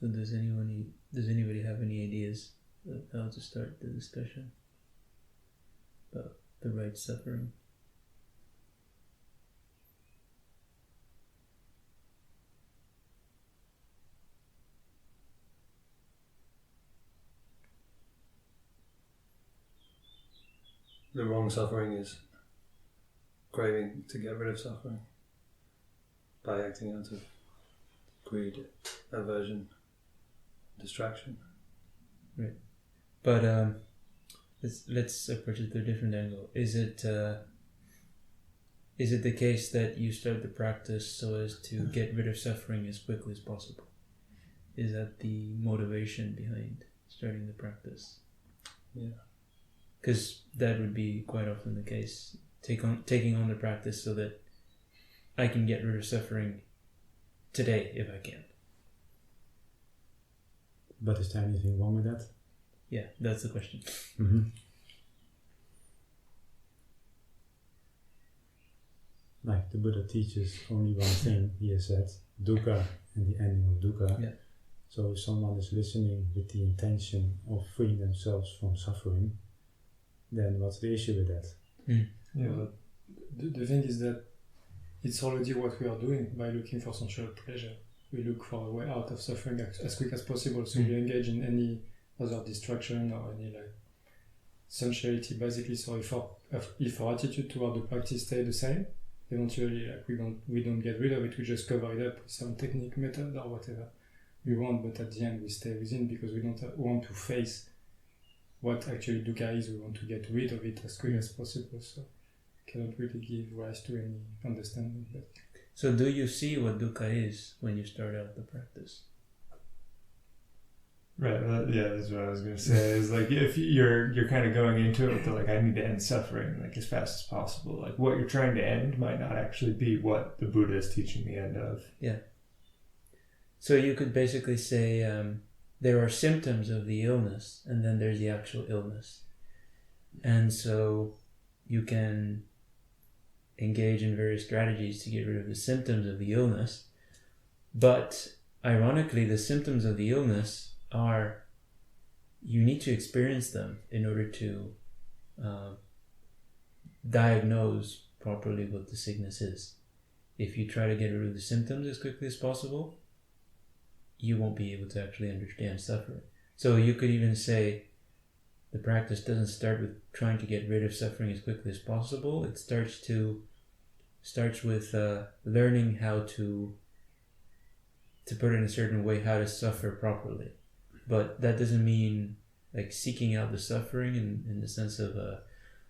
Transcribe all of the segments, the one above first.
So does anybody have any ideas of how to start the discussion about the right suffering? The wrong suffering is craving to get rid of suffering by acting out of greed, aversion, distraction. Right. But let's approach it through a different angle. Is it the case that you start the practice so as to get rid of suffering as quickly as possible? Is that the motivation behind starting the practice? Yeah. Because that would be quite often the case. Taking on the practice so that I can get rid of suffering today if I can. But is there anything wrong with that? Yeah, that's the question. Mm-hmm. Like the Buddha teaches only one thing, he has said, dukkha and the ending of dukkha. Yeah. So if someone is listening with the intention of freeing themselves from suffering, then what's the issue with that? Yeah, but the thing is that it's already what we are doing by looking for sensual pleasure. We look for a way out of suffering as quick as possible. So we engage in any other distraction or any sensuality, basically. So if our attitude toward the practice stay the same, eventually we don't get rid of it. We just cover it up with some technique, method, or whatever we want. But at the end, we stay within because we don't want to face what actually dukkha is. We want to get rid of it as quick as possible. So cannot really give rise to any understanding. So do you see what dukkha is when you start out the practice? Right. Yeah, that's what I was gonna say. Is like if you're kind of going into it with the, I need to end suffering as fast as possible. Like what you're trying to end might not actually be what the Buddha is teaching the end of. Yeah. So you could basically say there are symptoms of the illness, and then there's the actual illness, and so you can engage in various strategies to get rid of the symptoms of the illness. But ironically, the symptoms of the illness are, you need to experience them in order to diagnose properly what the sickness is. If you try to get rid of the symptoms as quickly as possible, you won't be able to actually understand suffering. So you could even say the practice doesn't start with trying to get rid of suffering as quickly as possible. It starts with learning how to put it in a certain way, how to suffer properly. But that doesn't mean seeking out the suffering in the sense of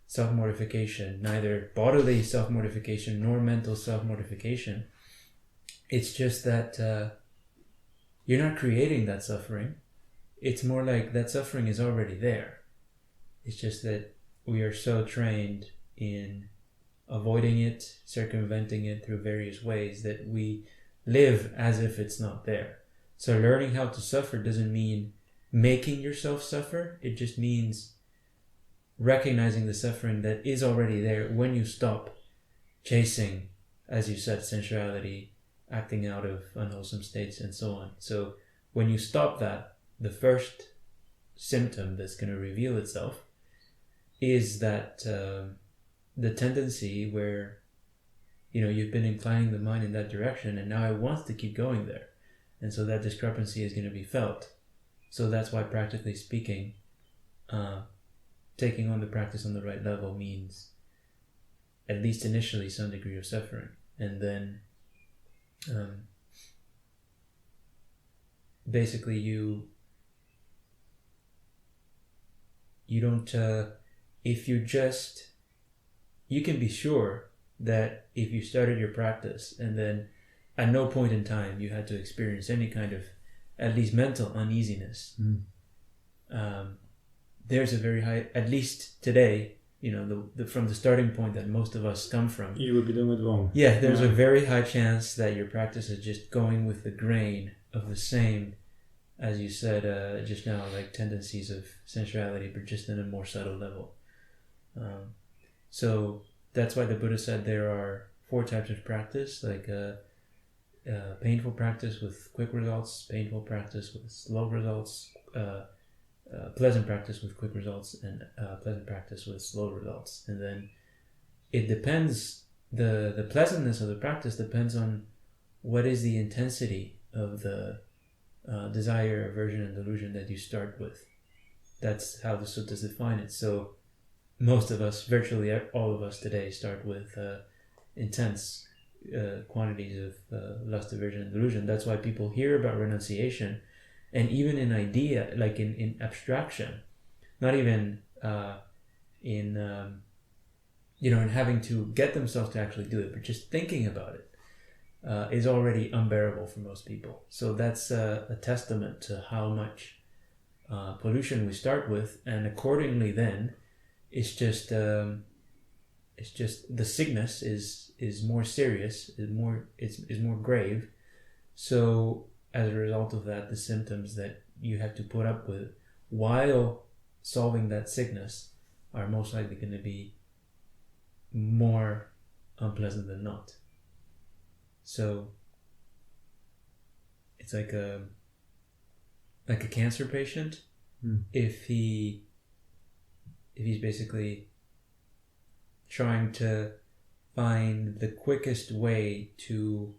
self-mortification, neither bodily self-mortification nor mental self-mortification. It's just that you're not creating that suffering. It's more like that suffering is already there. It's just that we are so trained in avoiding it, circumventing it through various ways that we live as if it's not there. So learning how to suffer doesn't mean making yourself suffer. It just means recognizing the suffering that is already there when you stop chasing, as you said, sensuality, acting out of unwholesome states, and so on. So when you stop that, the first symptom that's going to reveal itself is that the tendency where you've been inclining the mind in that direction and now it wants to keep going there, and so that discrepancy is going to be felt. So that's why, practically speaking, taking on the practice on the right level means, at least initially, some degree of suffering, and then basically you don't you can be sure that if you started your practice and then at no point in time you had to experience any kind of at least mental uneasiness, there's a very high, at least today, from the starting point that most of us come from, you would be doing it wrong. Yeah, there's a very high chance that your practice is just going with the grain of the same, as you said just now, tendencies of sensuality, but just in a more subtle level. So that's why the Buddha said there are 4 types of practice, painful practice with quick results, painful practice with slow results, pleasant practice with quick results, and pleasant practice with slow results. And then it depends, the pleasantness of the practice depends on what is the intensity of the desire, aversion, and delusion that you start with. That's how the suttas define it. So most of us, virtually all of us today, start with intense quantities of lust, aversion, and delusion. That's why people hear about renunciation, and even in idea, like in abstraction, not even in having to get themselves to actually do it, but just thinking about it is already unbearable for most people. So that's a testament to how much pollution we start with, and accordingly, then it's just the sickness is more serious, is more grave. So as a result of that, the symptoms that you have to put up with while solving that sickness are most likely going to be more unpleasant than not. So it's like a cancer patient. If he's basically trying to find the quickest way to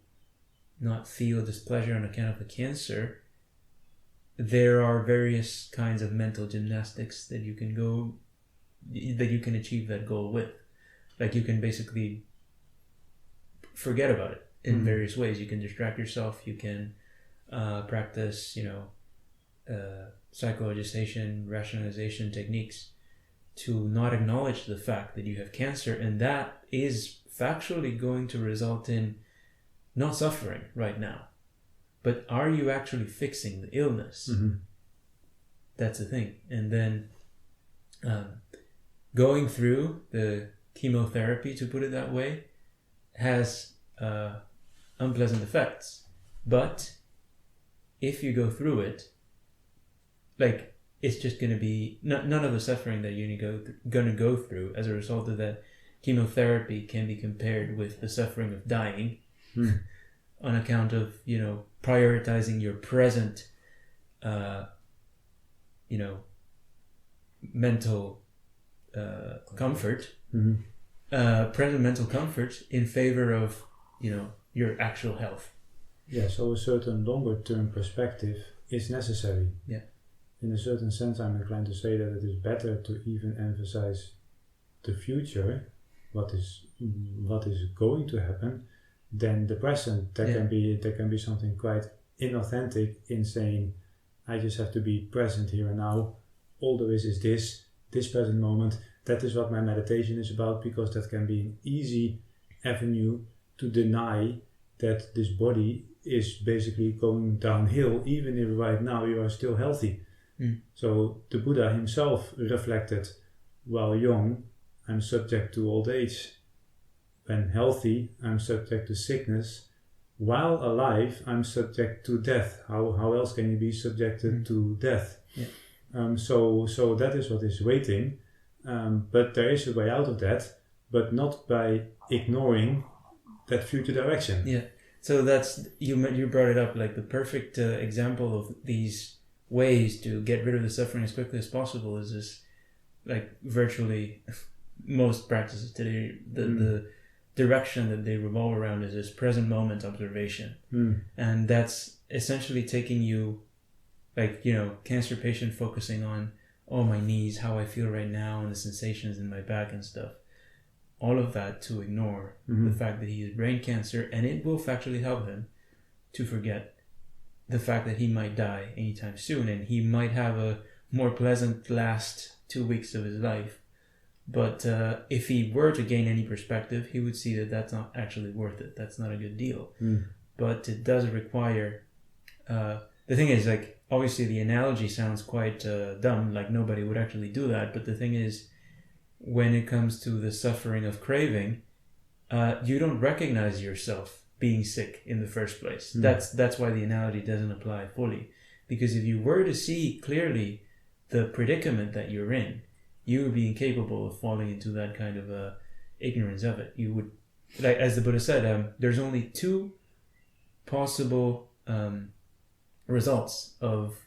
not feel displeasure on account of the cancer, there are various kinds of mental gymnastics that you can achieve that goal with. Like, you can basically forget about it in various ways. You can distract yourself. You can practice, psychoagitation, rationalization techniques to not acknowledge the fact that you have cancer, and that is factually going to result in not suffering right now. But are you actually fixing the illness? That's the thing. And then going through the chemotherapy, to put it that way, has unpleasant effects. But if you go through it, like, it's just going to be none of the suffering that you're going to go through as a result of that chemotherapy can be compared with the suffering of dying on account of, prioritizing your present, mental comfort, present mental comfort in favor of, your actual health. Yeah, so a certain longer term perspective is necessary. Yeah. In a certain sense, I'm inclined to say that it is better to even emphasize the future, what is going to happen, than the present. There can be something quite inauthentic in saying, I just have to be present here and now. All there is this present moment. That is what my meditation is about, because that can be an easy avenue to deny that this body is basically going downhill, even if right now you are still healthy. So the Buddha himself reflected, while young, I'm subject to old age. When healthy, I'm subject to sickness. While alive, I'm subject to death. How else can you be subjected to death? Yeah. So that is what is waiting. But there is a way out of that, but not by ignoring that future direction. Yeah. So that's, you brought it up, like the perfect example of these ways to get rid of the suffering as quickly as possible is this, like, virtually most practices today, the direction that they revolve around is this present moment observation. And that's essentially taking you, like, cancer patient focusing on, my knees, how I feel right now, and the sensations in my back and stuff. All of that to ignore the fact that he has brain cancer, and it will factually help him to forget the fact that he might die anytime soon, and he might have a more pleasant last 2 weeks of his life. But if he were to gain any perspective, he would see that that's not actually worth it. That's not a good deal. But it does require... the thing is, like, obviously the analogy sounds quite dumb, like nobody would actually do that. But the thing is, when it comes to the suffering of craving, you don't recognize yourself being sick in the first place. That's why the analogy doesn't apply fully. Because if you were to see clearly the predicament that you're in, you would be incapable of falling into that kind of ignorance of it. You would, like, as the Buddha said, there's only two possible results of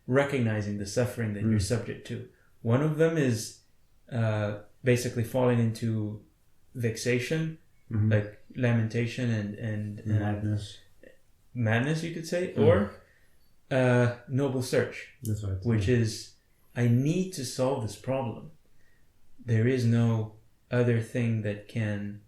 recognizing the suffering that you're subject to. One of them is basically falling into vexation, like lamentation and madness, you could say, or noble search. That's right. Which is, I need to solve this problem. There is no other thing that can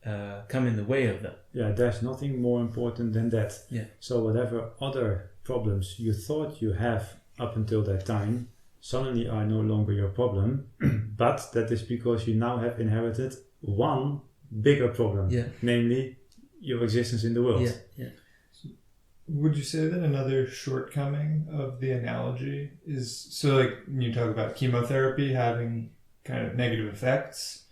come in the way of that. Yeah, there's nothing more important than that. Yeah. So whatever other problems you thought you have up until that time suddenly are no longer your problem, but that is because you now have inherited one bigger problem, namely your existence in the world. Would you say that another shortcoming of the analogy is, so like when you talk about chemotherapy having kind of negative effects,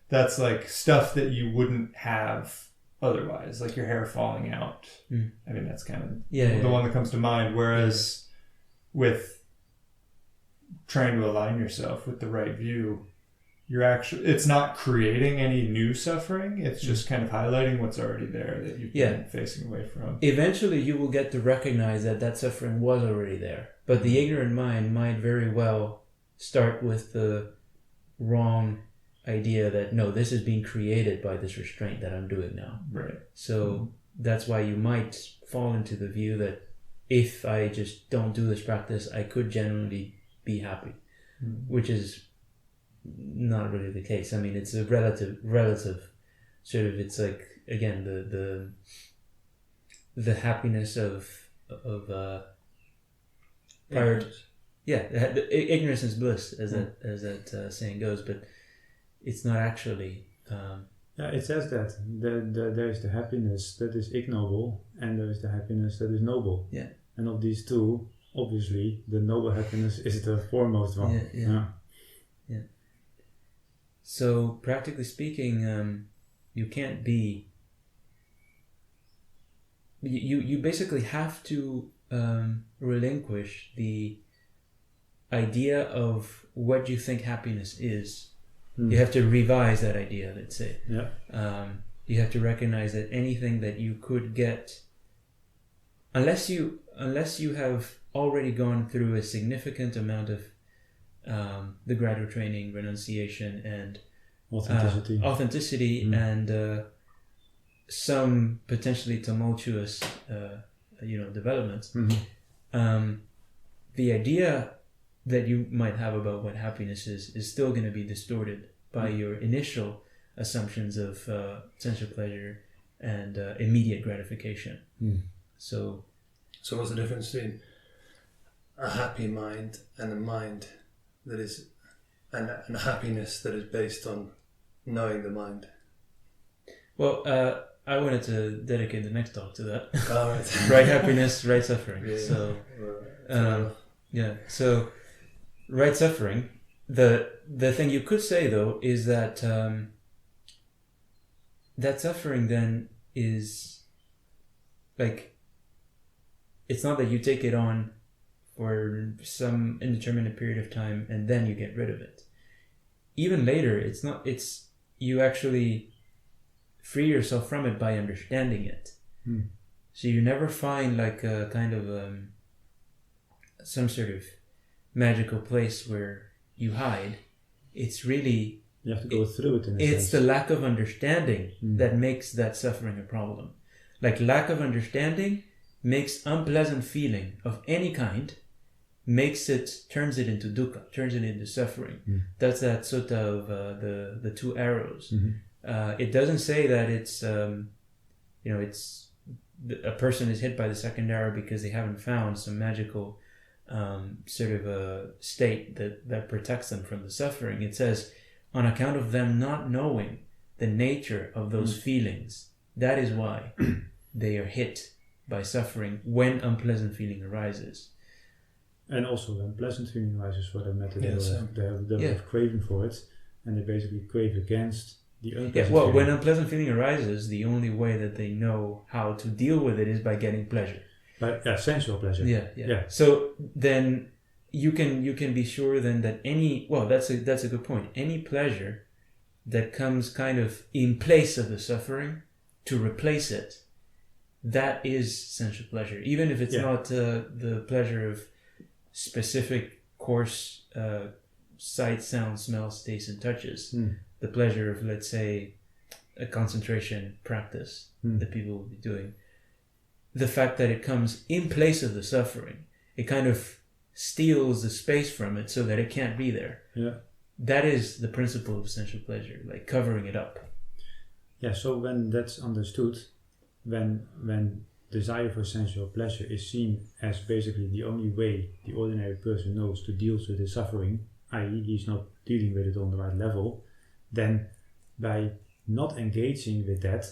that's like stuff that you wouldn't have otherwise, like your hair falling out. I mean, that's kind of the one that comes to mind. Whereas with trying to align yourself with the right view, it's not creating any new suffering. It's just kind of highlighting what's already there that you've been facing away from. Eventually you will get to recognize that suffering was already there. But the ignorant mind might very well start with the wrong idea that, no, this is being created by this restraint that I'm doing now. Right. So that's why you might fall into the view that if I just don't do this practice, I could genuinely be happy, which is not really the case. I mean, it's a relative sort of, it's like, again, the happiness of ignorance is bliss, as that saying goes, but it's not actually. It says that there is the happiness that is ignoble, and there is the happiness that is noble. Yeah. And of these two, obviously, the noble happiness is the foremost one. Yeah. So, practically speaking, you can't be. You basically have to relinquish the idea of what you think happiness is. You have to revise that idea, let's say. Yeah. You have to recognize that anything that you could get, unless you have already gone through a significant amount of the gradual training, renunciation, and authenticity, and some potentially tumultuous, developments. The idea that you might have about what happiness is still going to be distorted by your initial assumptions of sensual pleasure and immediate gratification. So what's the difference between a happy mind and a mind that is and a happiness that is based on knowing the mind? Well, I wanted to dedicate the next talk to that. All right. Right happiness, right suffering. Yeah. So right suffering. The thing you could say though is that that suffering then is like, it's not that you take it on for some indeterminate period of time and then you get rid of it. Even later, it's you actually free yourself from it by understanding it. So you never find like a kind of some sort of magical place where you hide. It's really, you have to go through it in a it's sense. the lack of understanding that makes that suffering a problem. Like, lack of understanding makes unpleasant feeling of any kind, turns it into dukkha, turns it into suffering. That's that sutta of the two arrows. It doesn't say that it's it's a person is hit by the second arrow because they haven't found some magical sort of a state that protects them from the suffering. It says, on account of them not knowing the nature of those feelings, that is why they are hit by suffering when unpleasant feeling arises. And also when pleasant feeling arises, for that matter, they have craving for it, and they basically crave against the unpleasant feeling. When unpleasant feeling arises, the only way that they know how to deal with it is by getting pleasure. Sensual pleasure. Yeah. So then you can be sure then that that's a good point. Any pleasure that comes kind of in place of the suffering to replace it, that is sensual pleasure, even if it's not the pleasure of specific coarse sight, sound, smells, tastes, and touches. The pleasure of, let's say, a concentration practice that people will be doing. The fact that it comes in place of the suffering, it kind of steals the space from it so that it can't be there. Yeah. That is the principle of sensual pleasure, like covering it up. Yeah, so when that's understood, when desire for sensual pleasure is seen as basically the only way the ordinary person knows to deal with his suffering, i.e. he's not dealing with it on the right level, then by not engaging with that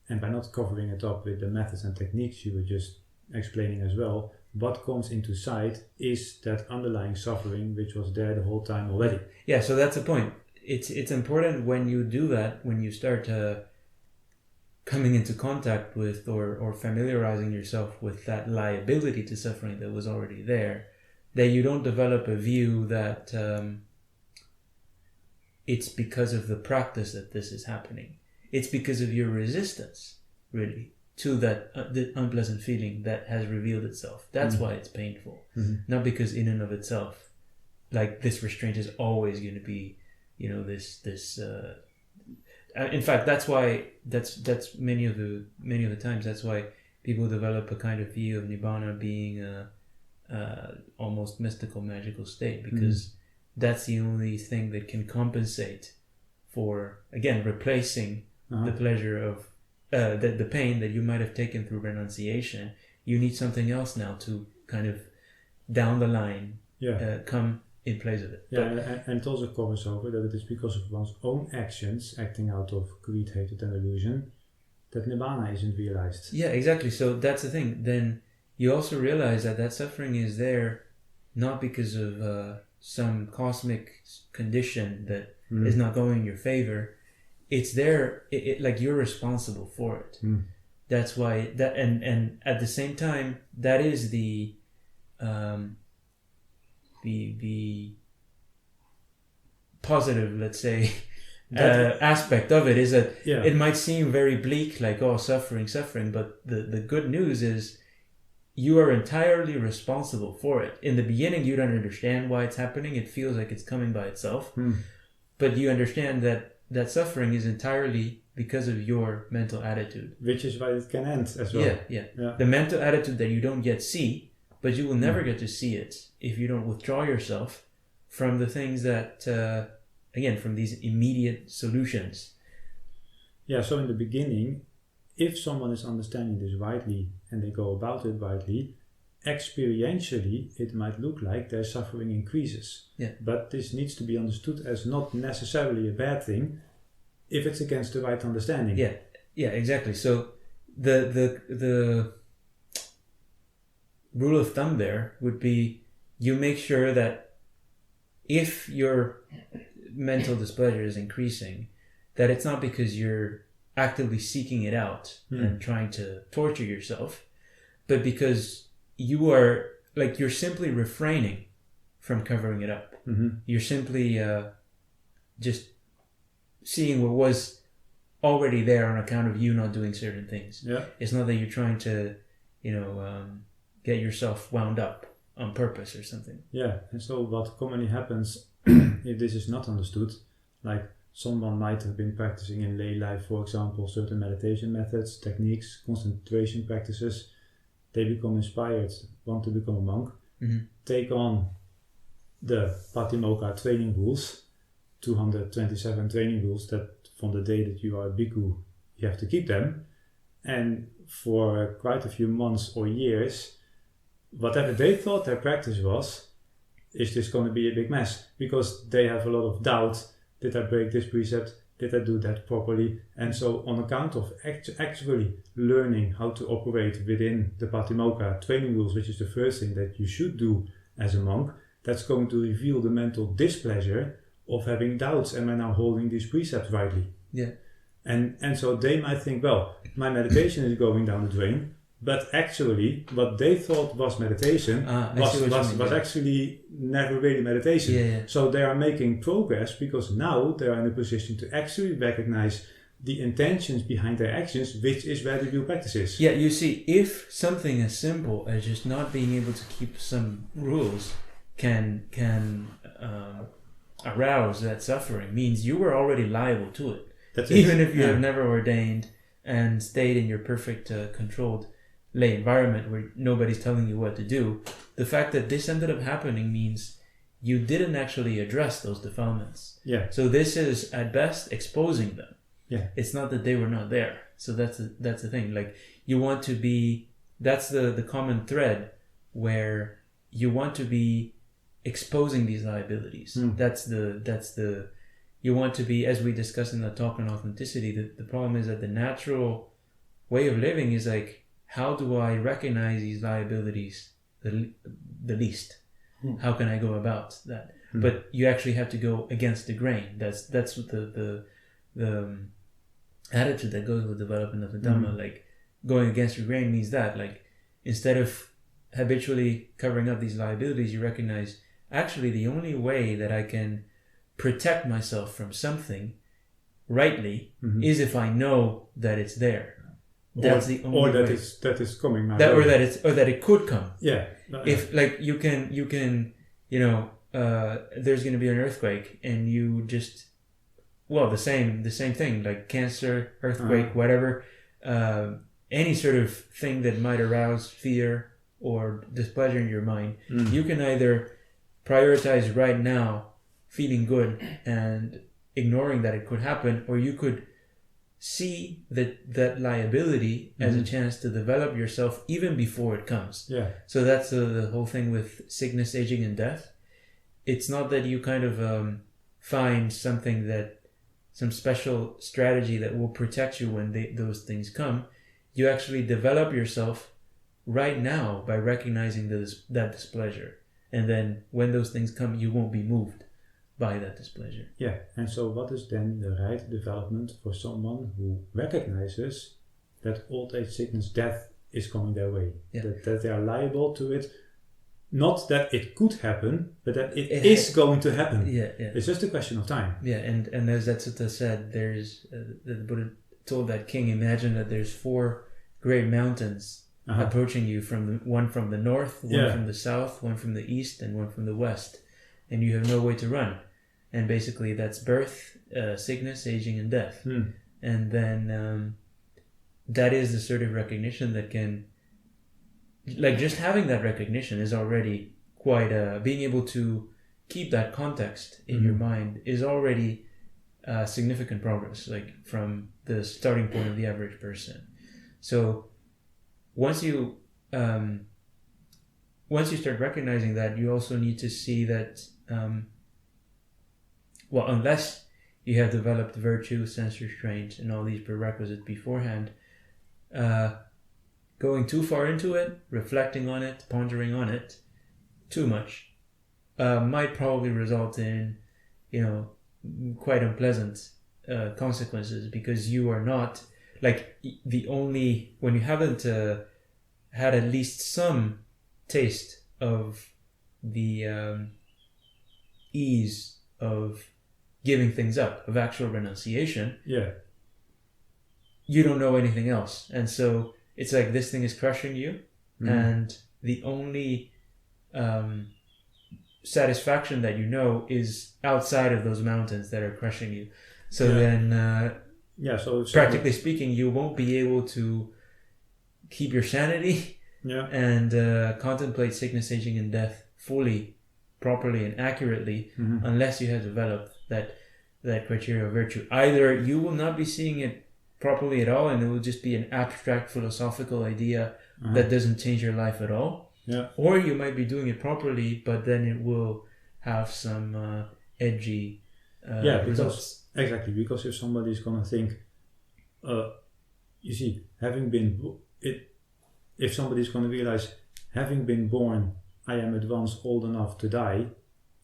and by not covering it up with the methods and techniques you were just explaining as well, what comes into sight is that underlying suffering which was there the whole time already. Yeah, so that's the point. It's important when you do that, when you start coming into contact with or familiarizing yourself with that liability to suffering that was already there, that you don't develop a view that it's because of the practice that this is happening. It's because of your resistance, really, to that the unpleasant feeling that has revealed itself. That's why it's painful. Not because in and of itself, like this restraint is always going to be, this. In fact, that's why that's many of the times that's why people develop a kind of view of nibbana being a almost mystical, magical state, because that's the only thing that can compensate for, again, replacing the pleasure of the pain that you might have taken through renunciation. You need something else now to kind of down the line come in place of it. Yeah, and it also covers over that it is because of one's own actions, acting out of greed, hatred, and illusion, that nibbana isn't realized. Yeah, exactly. So that's the thing. Then you also realize that suffering is there not because of some cosmic condition that is not going in your favor. It's there, like you're responsible for it. That's why that, and at the same time, that is the positive, let's say, aspect of it, is that it might seem very bleak, like, suffering, but the good news is you are entirely responsible for it. In the beginning, you don't understand why it's happening. It feels like it's coming by itself. But you understand that suffering is entirely because of your mental attitude. Which is why it can end as well. Yeah. The mental attitude that you don't yet see, but you will never get to see it if you don't withdraw yourself from the things that, again, from these immediate solutions. Yeah, so in the beginning, if someone is understanding this rightly and they go about it rightly, experientially it might look like their suffering increases. Yeah. But this needs to be understood as not necessarily a bad thing if it's against the right understanding. Yeah, exactly. So the rule of thumb there would be, you make sure that if your mental displeasure is increasing, that it's not because you're actively seeking it out and trying to torture yourself, but because you're simply refraining from covering it up. You're simply just seeing what was already there on account of you not doing certain things. It's not that you're trying to get yourself wound up on purpose or something. And so what commonly happens if this is not understood, like someone might have been practicing in lay life, for example, certain meditation methods, techniques, concentration practices. They become inspired, want to become a monk, take on the Patimokkha training rules, 227 training rules that from the day that you are a bhikkhu, you have to keep them. And for quite a few months or years, whatever they thought their practice was, is just going to be a big mess, because they have a lot of doubt. Did I break this precept? Did I do that properly? And so on account of actually learning how to operate within the Patimokkha training rules, which is the first thing that you should do as a monk, that's going to reveal the mental displeasure of having doubts. Am I now holding these precepts rightly? And so they might think, well, my meditation is going down the drain, but actually what they thought was meditation was actually never really meditation. So they are making progress because now they are in a position to actually recognize the intentions behind their actions, which is where the real practice is. Yeah, you see, if something as simple as just not being able to keep some rules can arouse that suffering, means you were already liable to it. That's Even it. if you have never ordained and stayed in your perfect controlled lay environment where nobody's telling you what to do, the fact that this ended up happening means you didn't actually address those defilements. Yeah. So this is at best exposing them. Yeah. It's not that they were not there. So that's the thing. Like, you want to be, that's the common thread where you want to be exposing these liabilities. That's the you want to be, as we discussed in the talk on authenticity, the problem is that the natural way of living is like, how do I recognize these liabilities the least? How can I go about that? But you actually have to go against the grain. That's what the attitude that goes with development of the Dhamma. Like, going against your grain means that, like, instead of habitually covering up these liabilities, you recognize, actually, the only way that I can protect myself from something rightly is if I know that it's there. That's the only or that way. that is coming my That, way. or that it could come. Yeah. If, like, you can there's going to be an earthquake and you just, well, the same thing, like cancer, earthquake, whatever, any sort of thing that might arouse fear or displeasure in your mind, you can either prioritize right now feeling good and ignoring that it could happen, or you could see that liability as a chance to develop yourself even before it comes. Yeah. So that's the whole thing with sickness, aging, and death. It's not that you kind of find some special strategy that will protect you when those things come. You actually develop yourself right now by recognizing that displeasure. And then when those things come, you won't be moved by that displeasure. Yeah, and so what is then the right development for someone who recognizes that old age, sickness, death is coming their way? Yeah. That they are liable to it. Not that it could happen, but that it is going to happen. Yeah. It's just a question of time. Yeah, and as that sutta said, there's the Buddha told that king, imagine that there's 4 great mountains approaching you, one from the north, one from the south, one from the east, and one from the west, and you have no way to run. And basically that's birth, sickness, aging, and death. And then that is the sort of recognition that can, like, just having that recognition is already quite being able to keep that context in your mind is already significant progress, like from the starting point of the average person. So once you start recognizing that, you also need to see that unless you have developed virtue, sense restraint, and all these prerequisites beforehand, going too far into it, reflecting on it, pondering on it too much might probably result in, quite unpleasant consequences, because you are not, like, when you haven't had at least some taste of the ease of giving things up, of actual renunciation, you don't know anything else. And so it's like this thing is crushing you, and the only satisfaction that you know is outside of those mountains that are crushing you. So then, so practically speaking, you won't be able to keep your sanity and contemplate sickness, aging, and death fully, properly, and accurately unless you have developed that criteria of virtue. Either you will not be seeing it properly at all, and it will just be an abstract philosophical idea that doesn't change your life at all. Or you might be doing it properly, but then it will have some edgy results. Exactly, because if somebody is going to think, you see, if somebody is going to realize, having been born, I am at once old enough to die,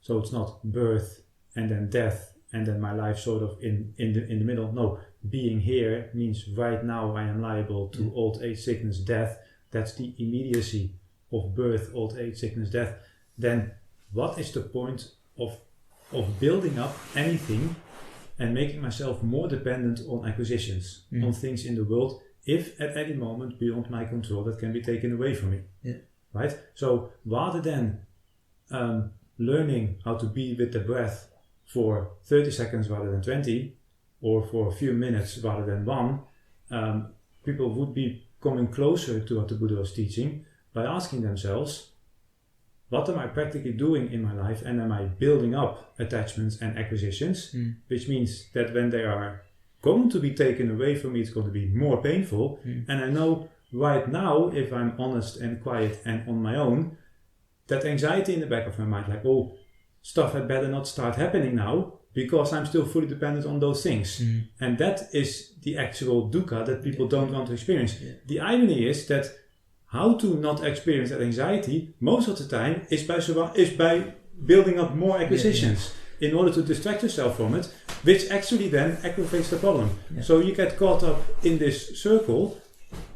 so it's not birth and then death and then my life sort of in the middle. No, being here means right now I am liable to old age, sickness, death. That's the immediacy of birth, old age, sickness, death. Then what is the point of building up anything and making myself more dependent on acquisitions, on things in the world, if at any moment beyond my control that can be taken away from me. Yeah. Right? So rather than learning how to be with the breath for 30 seconds rather than 20, or for a few minutes rather than one, people would be coming closer to what the Buddha was teaching by asking themselves, what am I practically doing in my life, and am I building up attachments and acquisitions, which means that when they are going to be taken away from me, it's going to be more painful, and I know right now, if I'm honest and quiet and on my own, that anxiety in the back of my mind, like, oh, stuff had better not start happening now, because I'm still fully dependent on those things. And that is the actual dukkha that people don't want to experience. Yeah. The irony is that how to not experience that anxiety most of the time is by building up more acquisitions in order to distract yourself from it, which actually then aggravates the problem. Yeah. So you get caught up in this circle,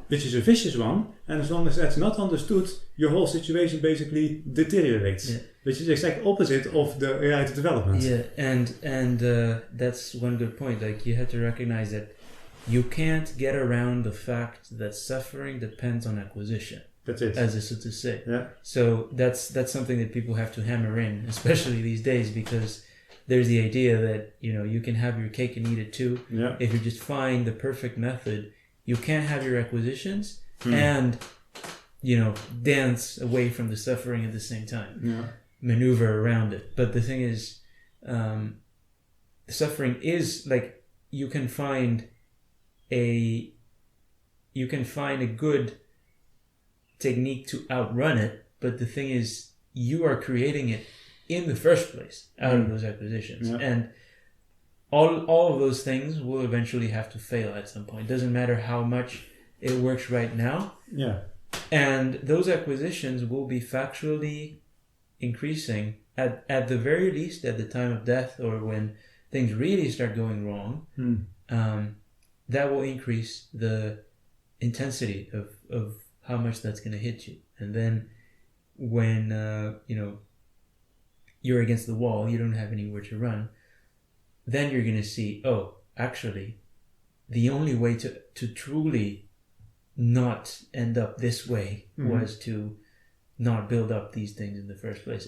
which is a vicious one, and as long as that's not understood, your whole situation basically deteriorates, which is the exact opposite of the reality development. Yeah, and that's one good point. Like, you have to recognize that you can't get around the fact that suffering depends on acquisition. That's it. As the sutta say. Yeah. So that's something that people have to hammer in, especially these days, because there's the idea that, you know, you can have your cake and eat it too. Yeah. If you just find the perfect method, you can't have your acquisitions and, you know, dance away from the suffering at the same time. Yeah. Maneuver around it. But the thing is, suffering is like, you can find a good technique to outrun it, but the thing is, you are creating it in the first place out of those acquisitions. Yeah. And all of those things will eventually have to fail at some point. It doesn't matter how much it works right now. Yeah. And those acquisitions will be factually increasing at the very least at the time of death, or when things really start going wrong. That will increase the intensity of how much that's going to hit you. And then when you know, you're against the wall, you don't have anywhere to run, then you're going to see, oh, actually, the only way to truly not end up this way was to not build up these things in the first place.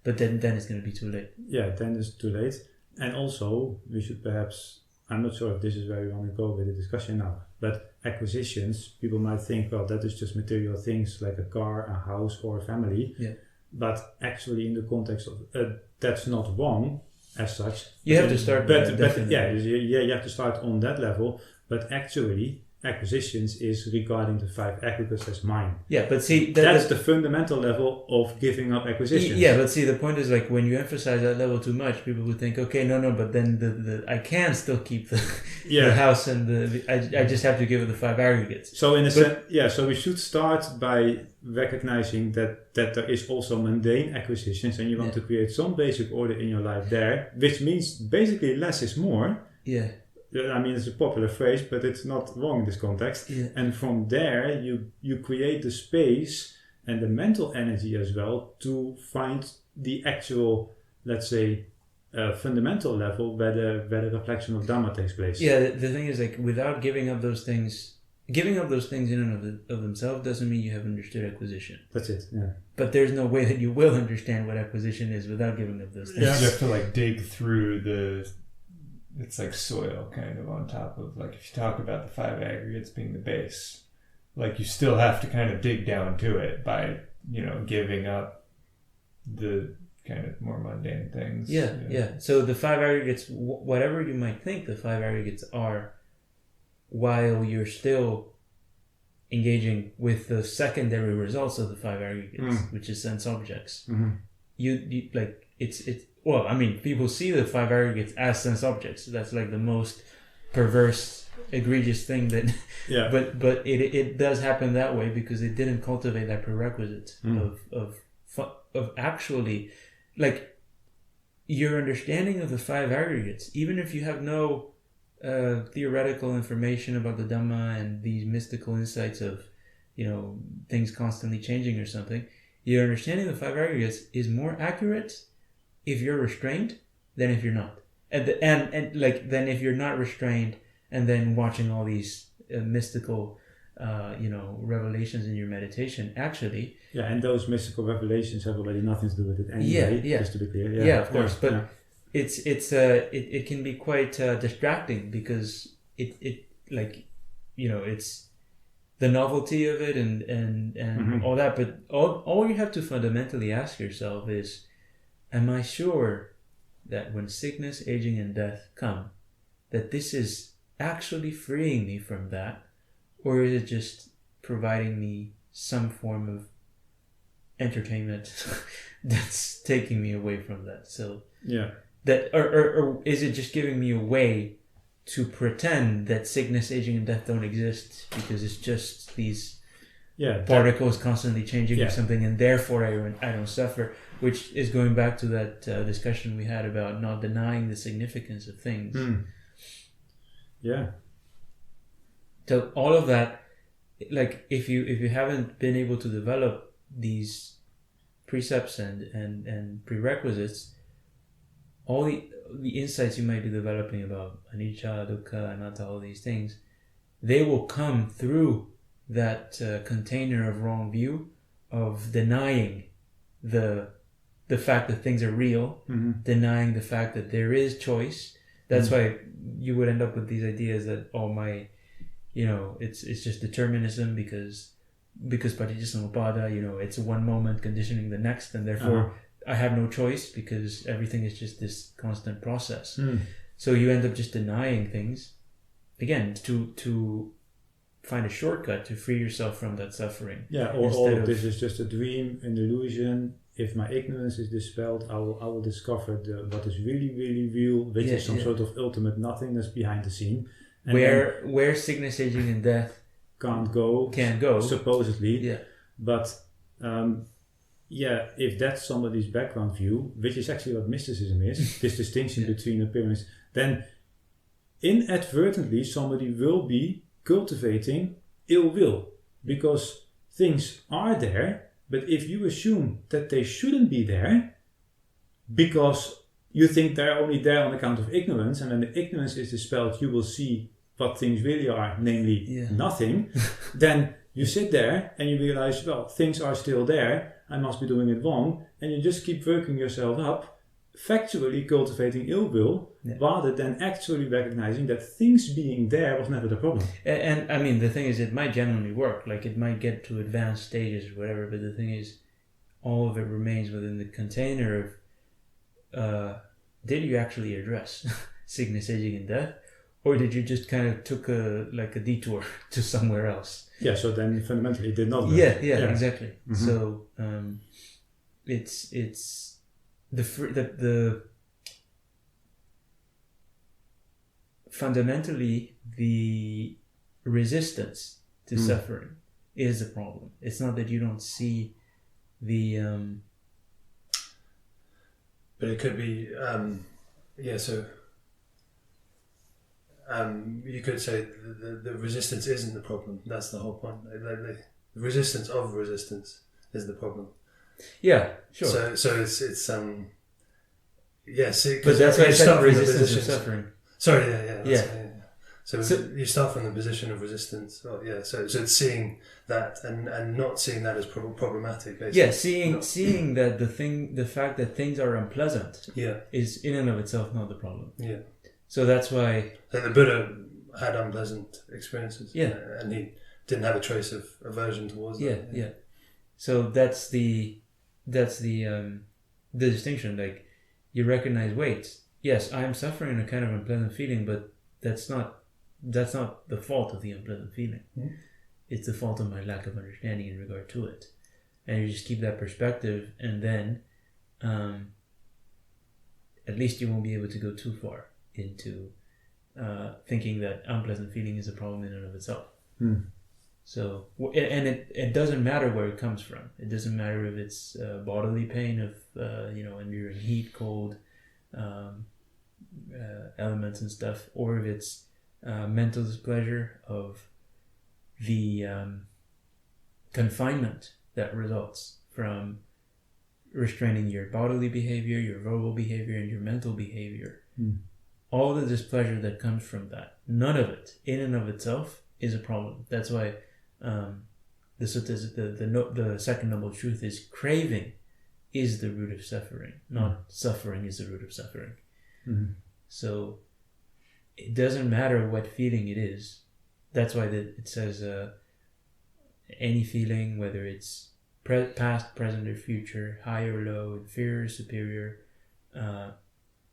But then it's going to be too late. Yeah, then it's too late. And also, we should perhaps, I'm not sure if this is where we want to go with the discussion now, but acquisitions, people might think, well, that is just material things like a car, a house, or a family. Yeah. But actually, in the context of that's not wrong as such. You have to start But definitely. you have to start on that level. But actually, acquisitions is regarding the five aggregates as mine. Yeah, but see, that's the fundamental level of giving up acquisitions. Yeah, but see, the point is, like, when you emphasize that level too much, people would think, okay, no, but then the I can still keep the house, and I just have to give it the five aggregates. So so we should start by recognizing that there is also mundane acquisitions, and you want to create some basic order in your life there, which means basically less is more. Yeah. I mean, it's a popular phrase, but it's not wrong in this context. Yeah. And from there, you create the space and the mental energy as well to find the actual, let's say, fundamental level where the reflection of Dhamma takes place. Yeah, the thing is, like, without giving up those things in and of themselves doesn't mean you have understood acquisition. That's it, yeah. But there's no way that you will understand what acquisition is without giving up those things. Yeah. You have to, like, dig through it's like soil kind of on top of, like, if you talk about the five aggregates being the base, like, you still have to kind of dig down to it by, you know, giving up the kind of more mundane things. Yeah. So the five aggregates, whatever you might think the five aggregates are, while you're still engaging with the secondary results of the five aggregates, which is sense objects, you like, it's well, I mean, people see the five aggregates as sense objects. That's like the most perverse, egregious thing that. Yeah. But it does happen that way because it didn't cultivate that prerequisite of actually, like, your understanding of the five aggregates. Even if you have no theoretical information about the Dhamma and these mystical insights of, you know, things constantly changing or something, your understanding of the five aggregates is more accurate if you're restrained than if you're not. and like then if you're not restrained and then watching all these mystical revelations in your meditation, actually, and those mystical revelations have already nothing to do with it anyway. Just to be clear. Yeah, of course, but it can be quite distracting because it's the novelty of it and all that, but all you have to fundamentally ask yourself is, am I sure that when sickness, aging, and death come, that this is actually freeing me from that, or is it just providing me some form of entertainment that's taking me away from that? So that or is it just giving me a way to pretend that sickness, aging, and death don't exist because it's just these particles constantly changing or something, and therefore I don't suffer, which is going back to that discussion we had about not denying the significance of things. So all of that, like if you haven't been able to develop these precepts and prerequisites, all the insights you might be developing about anicca, dukkha, anatta, all these things, they will come through that container of wrong view of denying the fact that things are real, denying the fact that there is choice. That's why you would end up with these ideas that it's just determinism because paticcasamuppada, it's one moment conditioning the next, and therefore I have no choice because everything is just this constant process. So you end up just denying things, again, to find a shortcut to free yourself from that suffering. All of this is just a dream, an illusion. If my ignorance is dispelled, I will discover what is really, really real, which is some sort of ultimate nothingness behind the scene. And where sickness, aging, and death can't go, supposedly. But if that's somebody's background view, which is actually what mysticism is, this distinction between appearance, then inadvertently somebody will be cultivating ill will, because things are there, but if you assume that they shouldn't be there because you think they're only there on account of ignorance, and when the ignorance is dispelled you will see what things really are, namely nothing, then you sit there and you realize, well, things are still there, I must be doing it wrong, and you just keep working yourself up, factually cultivating ill will, rather than actually recognizing that things being there was never the problem. And I mean, the thing is, it might genuinely work, like it might get to advanced stages or whatever, but the thing is, all of it remains within the container of did you actually address sickness, aging, and death, or did you just kind of took a detour to somewhere else? So then fundamentally it did not work. Exactly. So it's the fundamentally the resistance to suffering is a problem. It's not that you don't see the but it could be you could say the resistance isn't the problem. That's the whole point. The resistance of resistance is the problem. Yeah, sure. So it's but that's why it's not resistance to suffering. Sorry, So you start from the position of resistance. So it's seeing that and not seeing that as problematic. Basically. Seeing that the fact that things are unpleasant is in and of itself not the problem. So that's why the Buddha had unpleasant experiences. And he didn't have a trace of aversion towards them. So that's the distinction. Like, you recognize, wait, yes, I'm suffering a kind of unpleasant feeling, but that's not the fault of the unpleasant feeling. It's the fault of my lack of understanding in regard to it. And you just keep that perspective, and then at least you won't be able to go too far into thinking that unpleasant feeling is a problem in and of itself. So, and it doesn't matter where it comes from. It doesn't matter if it's bodily pain of enduring heat, cold, elements and stuff, or if it's mental displeasure of the confinement that results from restraining your bodily behavior, your verbal behavior, and your mental behavior. all the displeasure that comes from that, none of it in and of itself is a problem. That's why the second noble truth is craving is the root of suffering, not suffering is the root of suffering. Mm-hmm. So it doesn't matter what feeling it is. That's why it says any feeling, whether it's past, present, or future, high or low, inferior, superior,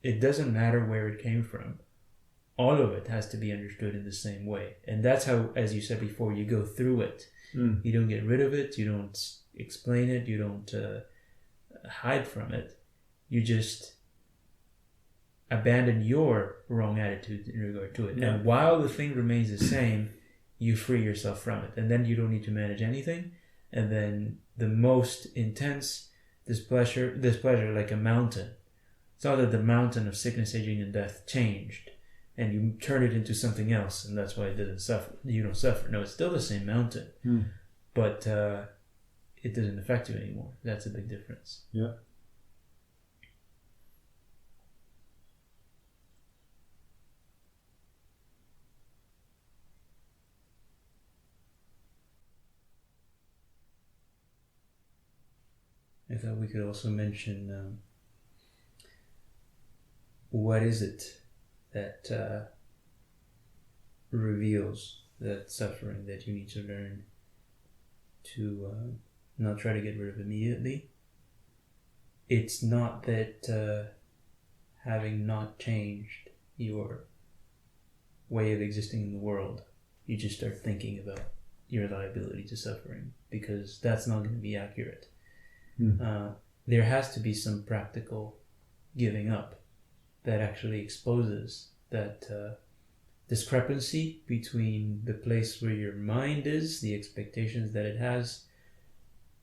it doesn't matter where it came from. All of it has to be understood in the same way. And that's how, as you said before, you go through it. You don't get rid of it, you don't explain it, you don't hide from it. You just abandon your wrong attitude in regard to it. Yeah. And while the thing remains the same, you free yourself from it. And then you don't need to manage anything. And then the most intense displeasure like a mountain. It's not that the mountain of sickness, aging, and death changed and you turn it into something else, and that's why it doesn't suffer. You don't suffer. No, it's still the same mountain, but it doesn't affect you anymore. That's a big difference. Yeah. I thought we could also mention what is it that reveals that suffering that you need to learn to not try to get rid of immediately. It's not that having not changed your way of existing in the world, you just start thinking about your liability to suffering, because that's not going to be accurate. There has to be some practical giving up that actually exposes that discrepancy between the place where your mind is, the expectations that it has,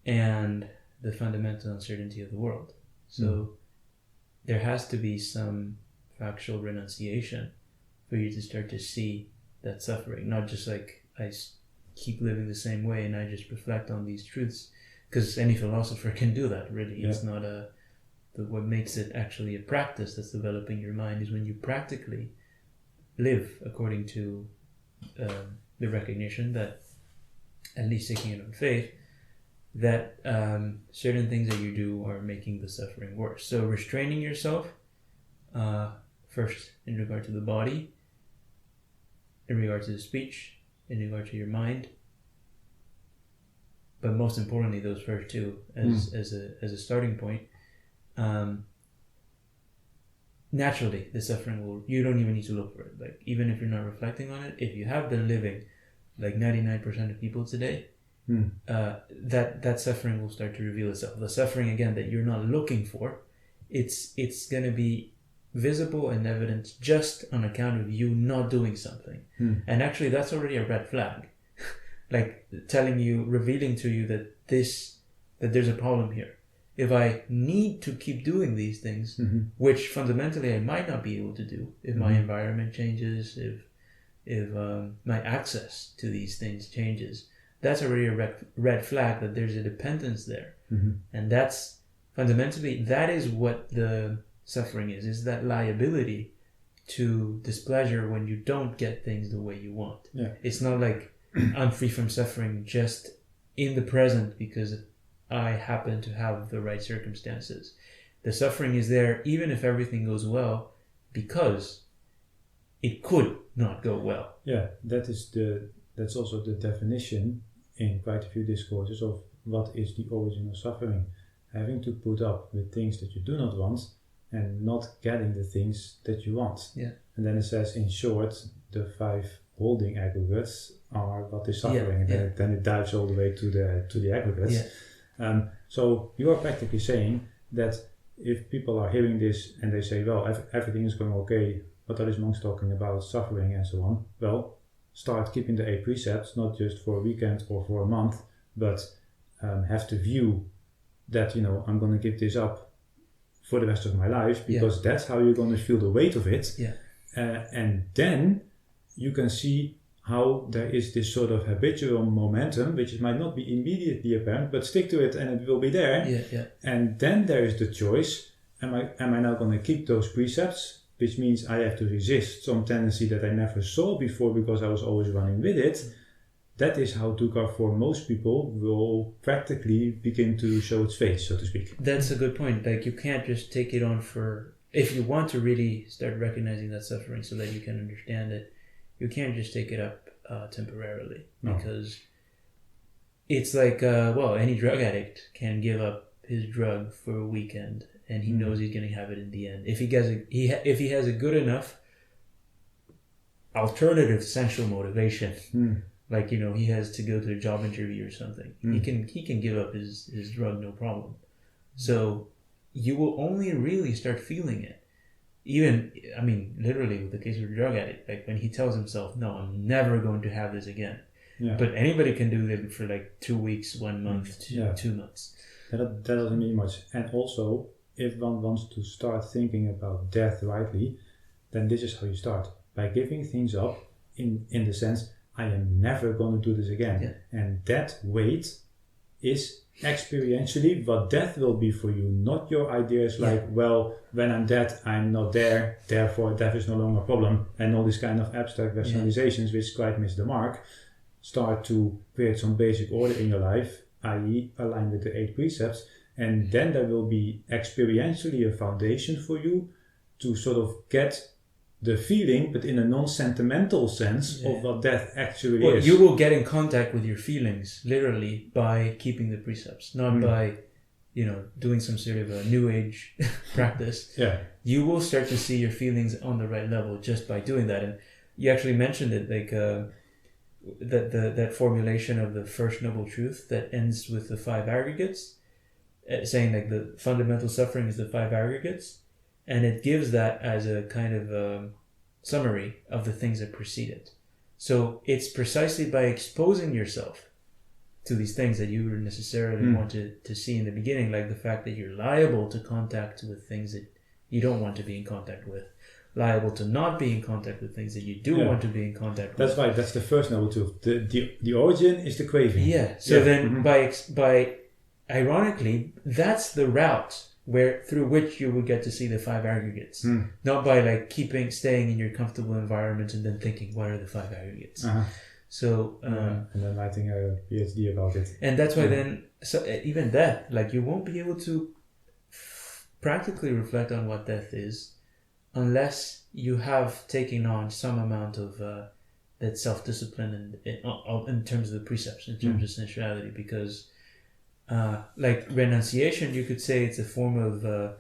and the fundamental uncertainty of the world. So there has to be some factual renunciation for you to start to see that suffering, not just like I keep living the same way and I just reflect on these truths, because any philosopher can do that, really. It's not what makes it actually a practice that's developing your mind is when you practically live according to the recognition that, at least taking it on faith, that certain things that you do are making the suffering worse. So restraining yourself, first in regard to the body, in regard to the speech, in regard to your mind, but most importantly those first two as a starting point. Naturally the suffering you don't even need to look for it. Like, even if you're not reflecting on it, if you have been living like 99% of people today, that suffering will start to reveal itself. The suffering, again, that you're not looking for, it's going to be visible and evident just on account of you not doing something. And actually that's already a red flag. Like telling you, revealing to you that there's a problem here. If I need to keep doing these things, which fundamentally I might not be able to do if my environment changes, if my access to these things changes, that's already a red flag that there's a dependence there. And that's fundamentally, that is what the suffering is that liability to displeasure when you don't get things the way you want. It's not like I'm free from suffering just in the present because I happen to have the right circumstances. The suffering is there even if everything goes well, because it could not go well. Yeah, that's also the definition in quite a few discourses of what is the origin of suffering. Having to put up with things that you do not want and not getting the things that you want. And then it says, in short, the 5 holding aggregates are what is suffering, and then it dives all the way to the aggregates. So you are practically saying that if people are hearing this and they say, well, everything is going okay, what are these monks talking about, suffering and so on? Well, start keeping the 8 precepts, not just for a weekend or for a month, but have the view that, I'm going to give this up for the rest of my life, because that's how you're going to feel the weight of it. And then you can see how there is this sort of habitual momentum, which might not be immediately apparent, but stick to it and it will be there. And then there is the choice, am I now going to keep those precepts which means I have to resist some tendency that I never saw before because I was always running with it. That is how dukkha for most people will practically begin to show its face, so to speak. That's a good point. Like, you can't just take it on for... If you want to really start recognizing that suffering so that you can understand it, you can't just take it up temporarily. No. Because it's like, any drug addict can give up his drug for a weekend and he knows he's going to have it in the end. If he has a good enough alternative sensual motivation, like, he has to go to a job interview or something, he can give up his drug, no problem. So you will only really start feeling it. Even, literally with the case of a drug addict, like when he tells himself, no, I'm never going to have this again. Yeah. But anybody can do that for like 2 weeks, 1 month, 2 months. That doesn't mean much. And also, if one wants to start thinking about death rightly, then this is how you start. By giving things up in the sense, I am never going to do this again. Yeah. And that weight is experientially what death will be for you, not your ideas like, well, when I'm dead, I'm not there, therefore death is no longer a problem, and all these kind of abstract rationalizations which quite miss the mark. Start to create some basic order in your life, i.e. align with the 8 precepts, and then there will be experientially a foundation for you to sort of get the feeling, but in a non-sentimental sense, of what death actually is. You will get in contact with your feelings, literally, by keeping the precepts, not by, doing some sort of a new age practice. Yeah. You will start to see your feelings on the right level just by doing that. And you actually mentioned it, like that formulation of the first noble truth that ends with the 5 aggregates, saying like the fundamental suffering is the 5 aggregates. And it gives that as a kind of summary of the things that precede it. So it's precisely by exposing yourself to these things that you would necessarily want to see in the beginning, like the fact that you're liable to contact with things that you don't want to be in contact with, liable to not be in contact with things that you do want to be in contact with. That's right. That's the first noble truth. The origin is the craving. Yeah. So then by ironically, that's the route through which you would get to see the 5 aggregates, not by like staying in your comfortable environment and then thinking, what are the 5 aggregates? So and then writing a PhD about it. And that's why then, so even death, like you won't be able to practically reflect on what death is unless you have taken on some amount of that self-discipline in terms of the precepts, in terms of sensuality, because like renunciation, you could say it's a form of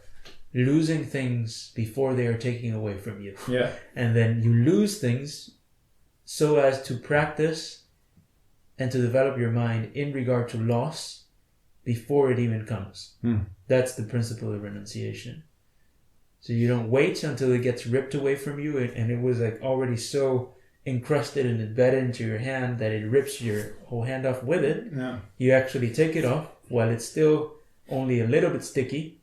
losing things before they are taken away from you. Yeah. And then you lose things so as to practice and to develop your mind in regard to loss before it even comes. That's the principle of renunciation. So you don't wait until it gets ripped away from you and it was like already so encrusted and embedded into your hand that it rips your whole hand off with it. Yeah. You actually take it off while it's still only a little bit sticky,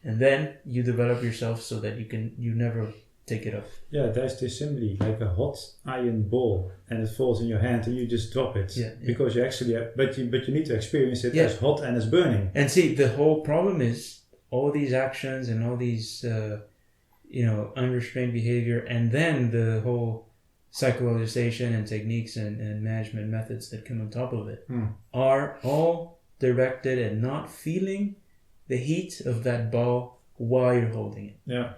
and then you develop yourself so that you never take it off. Yeah, there's this simile like a hot iron ball, and it falls in your hand, and you just drop it because you actually, but you need to experience it as hot and as burning. And see, the whole problem is all these actions and all these, unrestrained behavior, and then the whole psychoanalyzation and techniques and management methods that come on top of it are all directed at not feeling the heat of that ball while you're holding it. Yeah.